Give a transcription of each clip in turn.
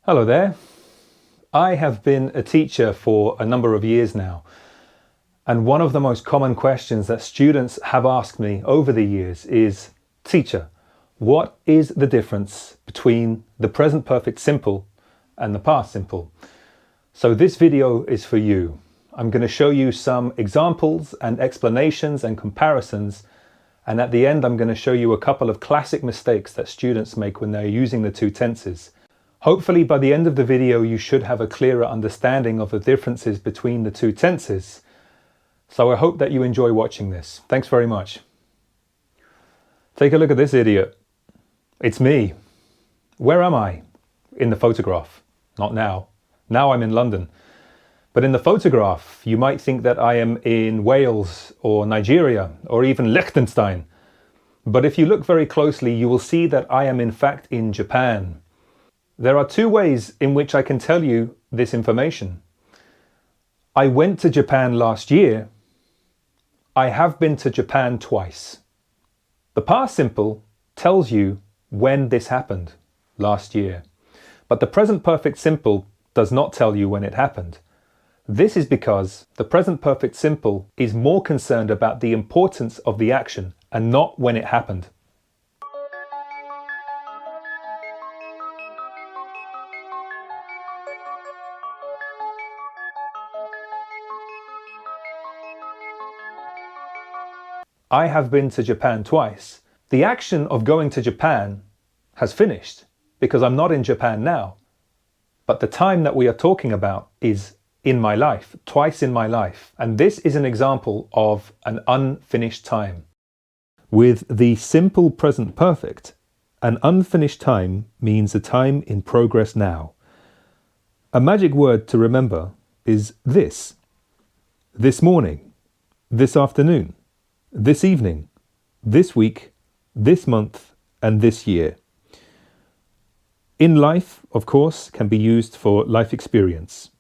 Hello there. I have been a teacher for a number of years now, and one of the most common questions that students have asked me over the years is, "Teacher, what is the difference between the present perfect simple and the past simple?" So this video is for you. I'm going to show you some examples and explanations and comparisons, and at the end I'm going to show you a couple of classic mistakes that students make when they're using the two tenses. Hopefully by the end of the video you should have a clearer understanding of the differences between the two tenses. So I hope that you enjoy watching this. Thanks very much. Take a look at this idiot. It's me. Where am I? In the photograph. Not now. Now I'm in London. But in the photograph you might think that I am in Wales or Nigeria or even Liechtenstein. But if you look very closely you will see that I am in fact in Japan. There are two ways in which I can tell you this information. I went to Japan last year. I have been to Japan twice. The past simple tells you when this happened, last year. But the present perfect simple does not tell you when it happened. This is because the present perfect simple is more concerned about the importance of the action and not when it happened. I have been to Japan twice. The action of going to Japan has finished because I'm not in Japan now. But the time that we are talking about is in my life, twice in my life. And this is an example of an unfinished time. With the simple present perfect, an unfinished time means a time in progress now. A magic word to remember is this. This morning, this afternoon, this evening, this week, this month, and this year. In life, of course, can be used for life experience.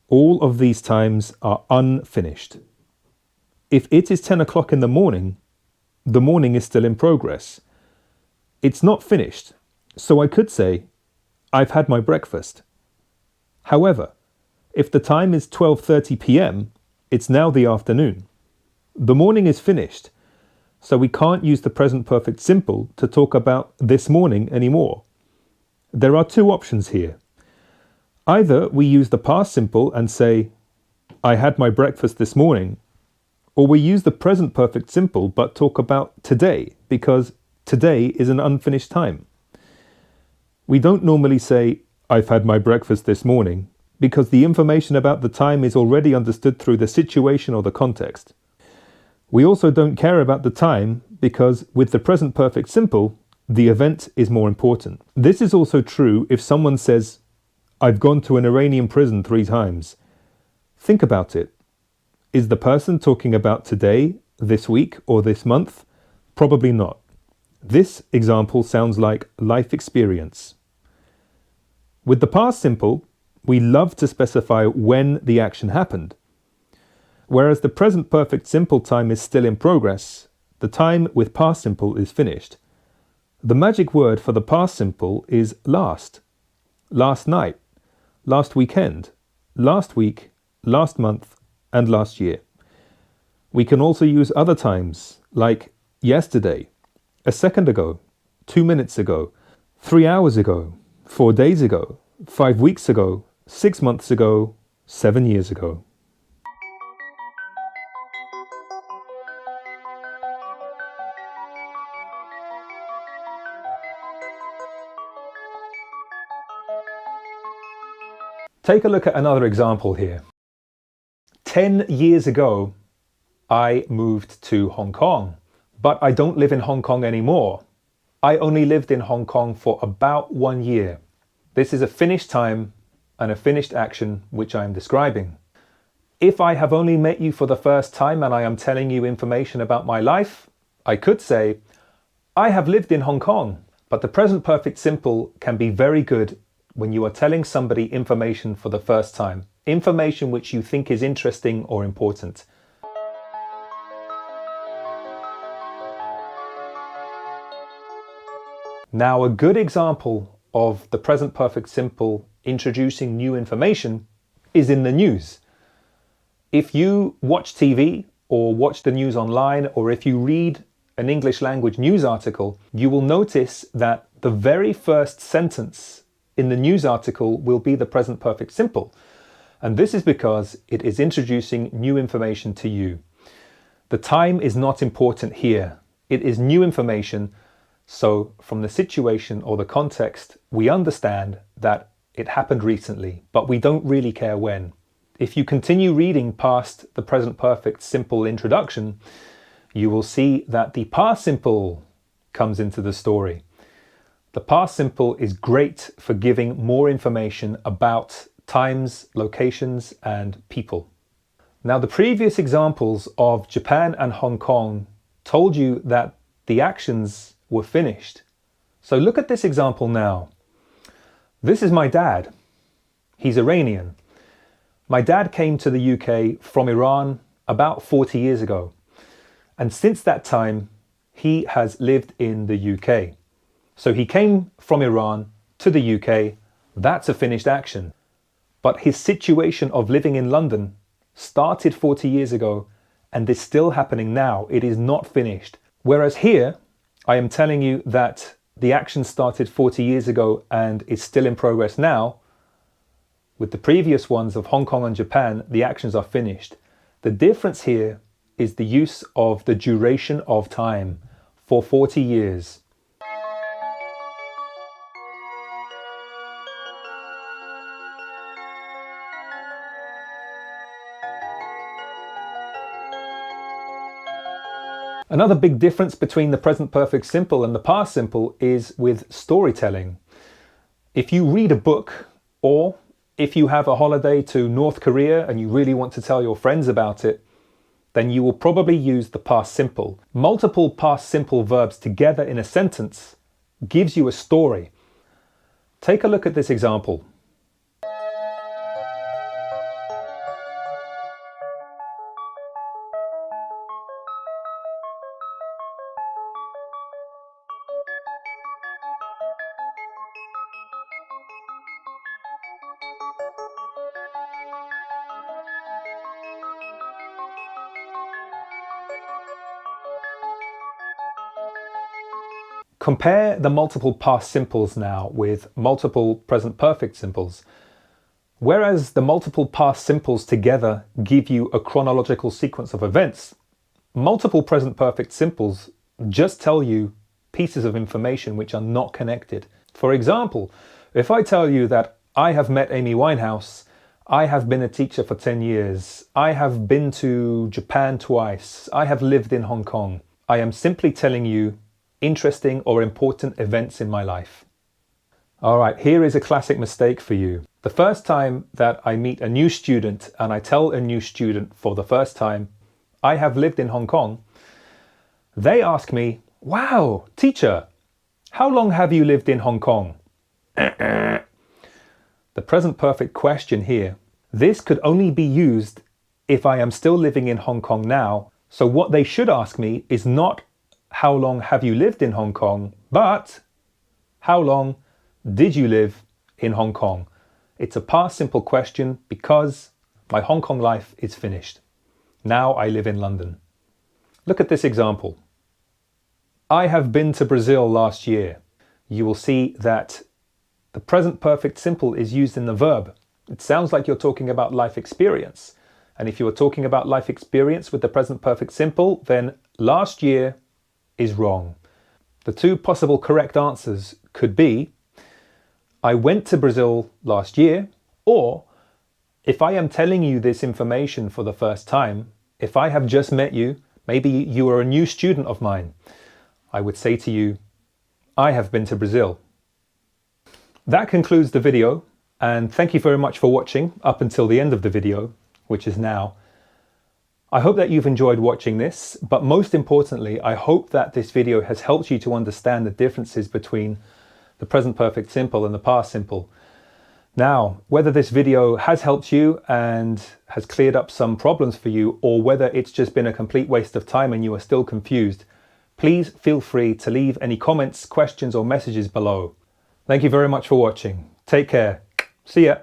All of these times are unfinished. If it is 10 o'clock in the morning is still in progress. It's not finished, so I could say, I've had my breakfast. However, if the time is 12:30 p.m., it's now the afternoon. The morning is finished, so we can't use the present perfect simple to talk about this morning anymore. There are two options here. Either we use the past simple and say, I had my breakfast this morning, or we use the present perfect simple but talk about today, because today is an unfinished time. We don't normally say, I've had my breakfast this morning, because the information about the time is already understood through the situation or the context. We also don't care about the time because with the present perfect simple, the event is more important. This is also true if someone says, I've gone to an Iranian prison 3 times. Think about it. Is the person talking about today, this week, or this month? Probably not. This example sounds like life experience. With the past simple, we love to specify when the action happened. Whereas the present perfect simple time is still in progress, the time with past simple is finished. The magic word for the past simple is last. Last night, last weekend, last week, last month, and last year. We can also use other times, like yesterday, a second ago, 2 minutes ago, 3 hours ago, 4 days ago, 5 weeks ago, 6 months ago, 7 years ago. Take a look at another example here. 10 years ago, I moved to Hong Kong, but I don't live in Hong Kong anymore. I only lived in Hong Kong for about 1 year. This is a finished time and a finished action which I am describing. If I have only met you for the first time and I am telling you information about my life, I could say, I have lived in Hong Kong, but the present perfect simple can be very good when you are telling somebody information for the first time, information which you think is interesting or important. Now, a good example of the present perfect simple introducing new information is in the news. If you watch TV or watch the news online, or if you read an English language news article, you will notice that the very first sentence in the news article will be the present perfect simple. And this is because it is introducing new information to you. The time is not important here. It is new information. So from the situation or the context, we understand that it happened recently, but we don't really care when. If you continue reading past the present perfect simple introduction, you will see that the past simple comes into the story. The past simple is great for giving more information about times, locations, and people. Now, the previous examples of Japan and Hong Kong told you that the actions were finished. So look at this example now. This is my dad. He's Iranian. My dad came to the UK from Iran about 40 years ago. And since that time, he has lived in the UK. So he came from Iran to the UK. That's a finished action. But his situation of living in London started 40 years ago and is still happening now. It is not finished. Whereas here, I am telling you that the action started 40 years ago and is still in progress now. With the previous ones of Hong Kong and Japan, the actions are finished. The difference here is the use of the duration of time for 40 years. Another big difference between the present perfect simple and the past simple is with storytelling. If you read a book, or if you have a holiday to North Korea and you really want to tell your friends about it, then you will probably use the past simple. Multiple past simple verbs together in a sentence gives you a story. Take a look at this example. Compare the multiple past simples now with multiple present perfect simples. Whereas the multiple past simples together give you a chronological sequence of events, multiple present perfect simples just tell you pieces of information which are not connected. For example, if I tell you that I have met Amy Winehouse, I have been a teacher for 10 years, I have been to Japan twice, I have lived in Hong Kong, I am simply telling you interesting or important events in my life. All right, here is a classic mistake for you. The first time that I meet a new student and I tell a new student for the first time, I have lived in Hong Kong, they ask me, wow, teacher, how long have you lived in Hong Kong? The present perfect question here, this could only be used if I am still living in Hong Kong now. So what they should ask me is not how long have you lived in Hong Kong, but how long did you live in Hong Kong? It's a past simple question because my Hong Kong life is finished. Now I live in London. Look at this example. I have been to Brazil last year. You will see that the present perfect simple is used in the verb. It sounds like you're talking about life experience. And if you are talking about life experience with the present perfect simple, then last year is wrong. The two possible correct answers could be, I went to Brazil last year, or if I am telling you this information for the first time, if I have just met you, maybe you are a new student of mine, I would say to you, I have been to Brazil. That concludes the video, and thank you very much for watching up until the end of the video, which is now. I hope that you've enjoyed watching this, but most importantly, I hope that this video has helped you to understand the differences between the present perfect simple and the past simple. Now, whether this video has helped you and has cleared up some problems for you, or whether it's just been a complete waste of time and you are still confused, please feel free to leave any comments, questions, or messages below. Thank you very much for watching. Take care. See ya.